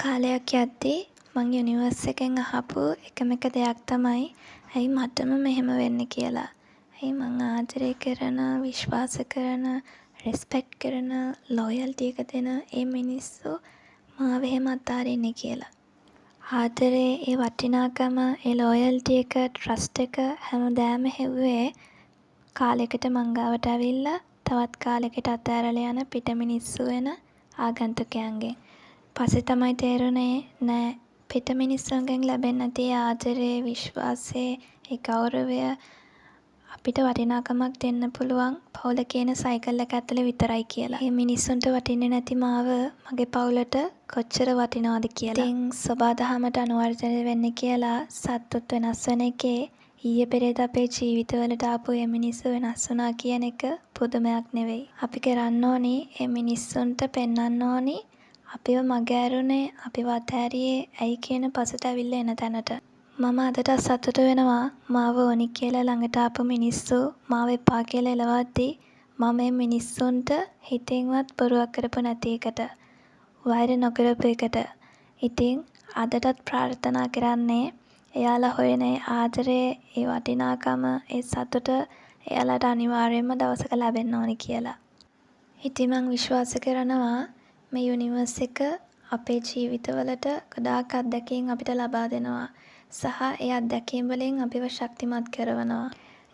කාලයක් යද්දී මං යුනිවර්ස් එකෙන් අහපු එකම එක දෙයක් තමයි ඇයි මටම මෙහෙම වෙන්නේ කියලා. ඇයි මං ආදරය කරන, විශ්වාස කරන, රෙස්පෙක්ට් කරන, ලොයල්ටි එක දෙන ඒ මිනිස්සු මාව එහෙම අතාරින්නේ කියලා. ආදරේ, ඒ වටිනාකම, ඒ ලොයල්ටි එක, ට්‍රස්ට් එක හැමදාම හෙව්වේ කාලෙකට මං ගාවට ඇවිල්ලා තවත් කාලෙකට අතෑරලා යන පිට මිනිස්සු වෙන ආගන්තුකයන්ගෙන්. පස්සේ තමයි තේරුනේ නෑ පිට මිනිස්සුන්ගෙන් ලැබෙන්නේ නැති ආදරේ, විශ්වාසය, ඒ ගෞරවය අපිට වටිනාකමක් දෙන්න පුළුවන් පවුල කියන සයිකල් එක ඇතුලේ විතරයි කියලා. මේ මිනිස්සුන්ට වටින්නේ නැති මාව මගේ පවුලට කොච්චර වටිනවද කියලා. ඉතින් සබාදහමට අනුවර්තනය වෙන්නේ කියලා සත්තුත් වෙනස් වෙන එකේ ඊයේ පෙරේද අපේ ජීවිතවලට ආපු මේ මිනිස්සු වෙනස් වුණා කියන එක පුදුමයක් නෙවෙයි. අපි කරන්න ඕනි මේ මිනිස්සුන්ට පෙන්වන්න ඕනි අපිව මගහැරුනේ, අපිව අතහැරියේ ඇයි කියන පසුතැවිල්ල එන තැනට. මම අදටත් සතුටු වෙනවා මාව ඕනි කියලා ළඟට ආපු මිනිස්සු මාව එපා කියලා එළවද්දී මම මේ මිනිස්සුන්ට හිතින්වත් බොරුවක් කරපු නැති එකට, වෛර නොකරපු එකට. ඉතින් අදටත් ප්‍රාර්ථනා කරන්නේ එයාලා හොයන ආදරේ, ඒ වටිනාකම, ඒ සතුට එයාලට අනිවාර්යයෙන්ම දවසක ලැබෙන්න ඕනි කියලා. ඉතින් මං විශ්වාස කරනවා මේ යුනිවර්ස් එක අපේ ජීවිතවලට ගොඩාක් අත්දැකීම් අපිට ලබා දෙනවා. සහ ඒ අත්දැකීම් වලින් අපිව ශක්තිමත් කරනවා.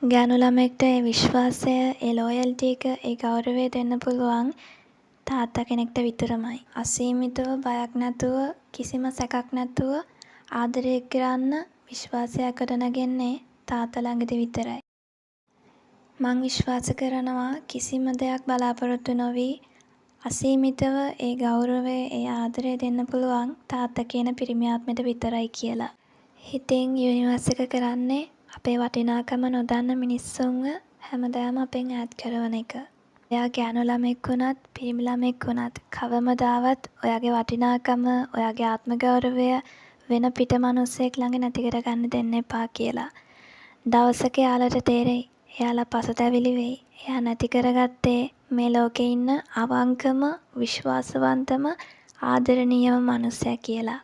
ගෑනු ළමෙක්ට ඒ විශ්වාසය, ඒ ලොයල්ටි එක, ඒ ගෞරවය දෙන්න පුළුවන් තාත්තා කෙනෙක්ට විතරමයි. අසීමිතව බයක් නැතුව, කිසිම සැකක් නැතුව ආදරය කරන්න, විශ්වාසයක් ගොඩනගන්නේ තාත්තා ළඟදී විතරයි. මං විශ්වාස කරනවා කිසිම දෙයක් බලාපොරොත්තු නොවි අසීමිතව ඒ ගෞරවය, ඒ ආදරය දෙන්න පුළුවන් තාත්තා කියන පිරිමි ආත්මෙට විතරයි කියලා. ඉතින් යුනිවර්ස් එක කරන්නේ අපේ වටිනාකම නොදන්න මිනිස්සුන්ව හැමදාම අපෙන් ඈත් කරවන එක. එයා ගෑනු ළමෙක් වුණත්, පිරිමි ළමෙක් වුණත් කවමදාවත් ඔයාගේ වටිනාකම, ඔයාගේ ආත්ම ගෞරවය වෙන පිට මිනිස්සෙක් ළඟ නැති කරගන්න දෙන්න එපා කියලා. දවසක එයාලට තේරෙයි. එයාලා පසුතැවිලි වෙයි. එයා නැති කරගත්තේ මේ ලෝකේ ඉන්න අවංකම, විශ්වාසවන්තම, ආදරණීයම මිනිසයා කියලා.